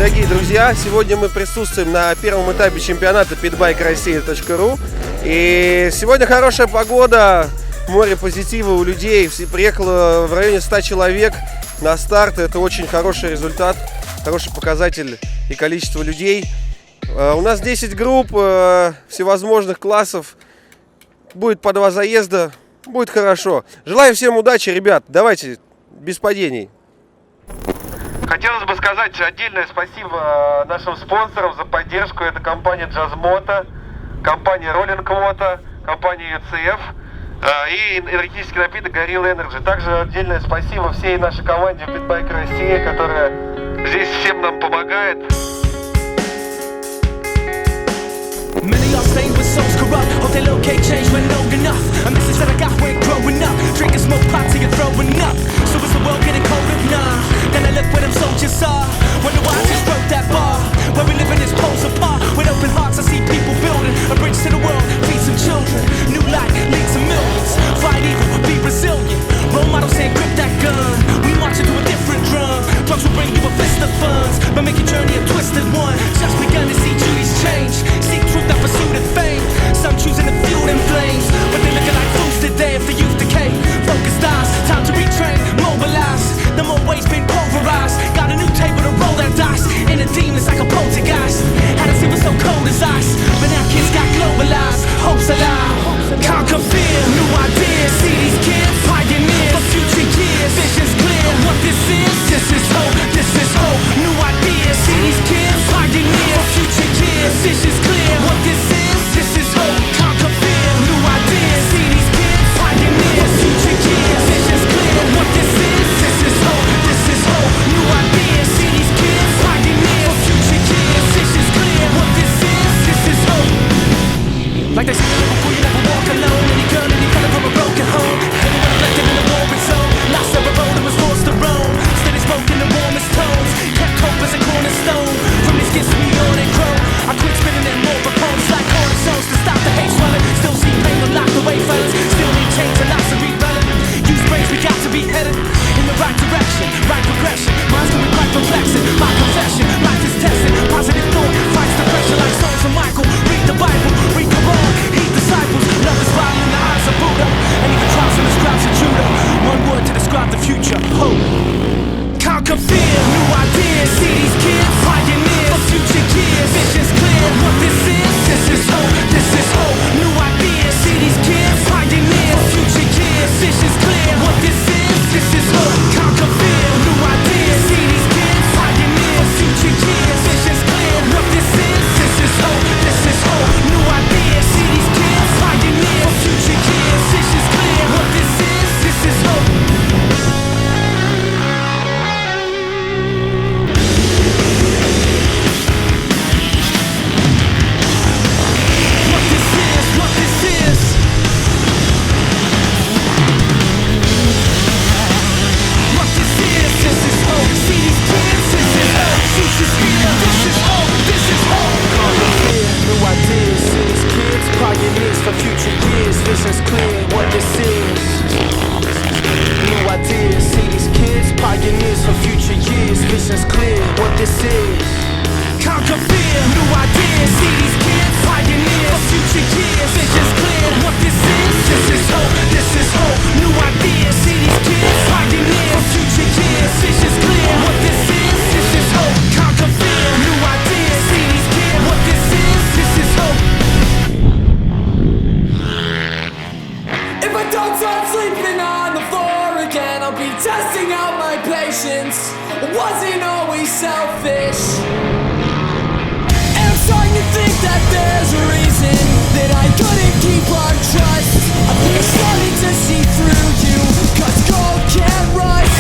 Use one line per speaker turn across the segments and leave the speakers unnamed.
дорогие друзья! Сегодня мы присутствуем на первом этапе чемпионата PITBIKERUSSIA.RU. И сегодня хорошая погода, море позитива у людей. Приехало в районе 100 человек на старт. Это очень хороший результат, хороший показатель и количество людей. У нас 10 групп всевозможных классов. Будет по 2 заезда. Будет хорошо. Желаю всем удачи, ребят. Давайте, без падений. Хотелось бы сказать отдельное спасибо нашим спонсорам за поддержку. Это компания JAZZMOTO, компания ROLLINGMOTO, компания UCF и энергетический напиток GORILLAENERGY. Также отдельное спасибо всей нашей команде PITBIKERUSSIA, которая здесь всем нам помогает.
Many are stained with souls corrupt. Hope they locate change when old enough. A message that I got when growing up. Drinking smoke pot till you're throwing up. So is the world getting colder? Nah. Then I look where them soldiers are. Wonder why I just broke that bar. Where we living is poles apart. With open hearts I see people building a bridge to the world. Feed some children. New light leads to millions. Fight evil, be resilient. Role models saying grip that gun. We march into a different drum. Drugs will bring you a fist of funds, but make your journey a twisted one. Just begun to see duties change. Seek truth that pursued in fame. Some choosing to fuel them flames, but they looking like fools today if the youth decay. Focused eyes, time to retrain, mobilize. The more ways been pulverized. Got a new table to roll that dice. Inner demons like a poltergeist. Had us even so cold as ice, but now kids got globalized. Hopes alive, conquer fear. New ideas, see these kids pioneers for future years. Vision's clear. What this is hope. This is hope. New ideas, see these kids pioneers for future years. Vision's clear. What this is hope. Conquer fear. New ideas, see these kids pioneers for future years. Vision's clear. What this is hope. This is hope. New ideas, see these kids pioneers for future years. Vision's clear. What this is hope. Like they say before, you never walk alone. Any girl, any color from a broken home. Anyone elected in a warring zone. Lost of a road and was forced to roam. Steady spoke in the warmest tones. Kept hope as a cornerstone. From these gifts we on and grow. I quit spinning in more proponents like cornerstones to stop the hate swelling. Still see pain unlocked away fellas. Still need change and lots of rebelling. Use brains, we got to be headed in the right direction. Right progression. Minds can be quite perplexing. My confession, life is tested. Positive thought fights the pressure like songs of Michael. Read the Bible, read Quran, heed disciples. Love is violent in the eyes of Buddha. And even trials in the scribes of Judah. One word to describe the future, hope. Conquer fear, new ideas. See these kids pioneers for future years. Vision's clear. What this is hope. This is hope. New ideas. See these kids pioneers for future years. Vision's clear. What this is hope. Conquer fear, new ideas. See these kids pioneers for future years. Vision's clear. What this is hope. This is hope. New ideas. See these kids pioneers for future years. Vision's clear. What this is hope. Pioneers for future years, vision's clear, what this is. New ideas, see these kids, pioneers for future years, vision's clear, what this is. Conquer fear, new ideas, see these kids, pioneers for future years, vision's clear, what this is. This is hope, this is hope, new ideas, see these kids, pioneers for future years, vision's clear, what this is hope. Conquer fear, new ideas, see these kids, what this is hope.
If I don't start sleeping on the floor again, I'll be testing out my patience. Wasn't always selfish. And I'm starting to think that there's a reason that I couldn't keep our trust. I think I'm starting to see through you, 'cause gold can't rust.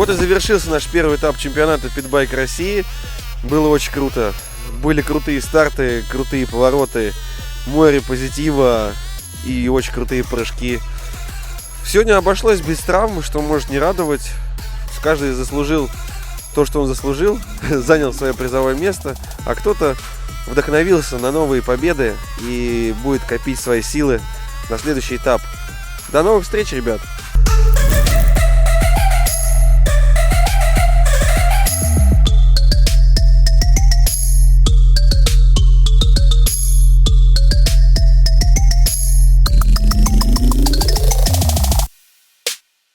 Вот и завершился наш первый этап чемпионата Питбайк России. Было очень круто. Были крутые старты, крутые повороты, море позитива и очень крутые прыжки. Сегодня обошлось без травм, что может не радовать. Каждый заслужил то, что он заслужил, занял свое призовое место, а кто-то вдохновился на новые победы и будет копить свои силы на следующий этап. До новых встреч, ребят!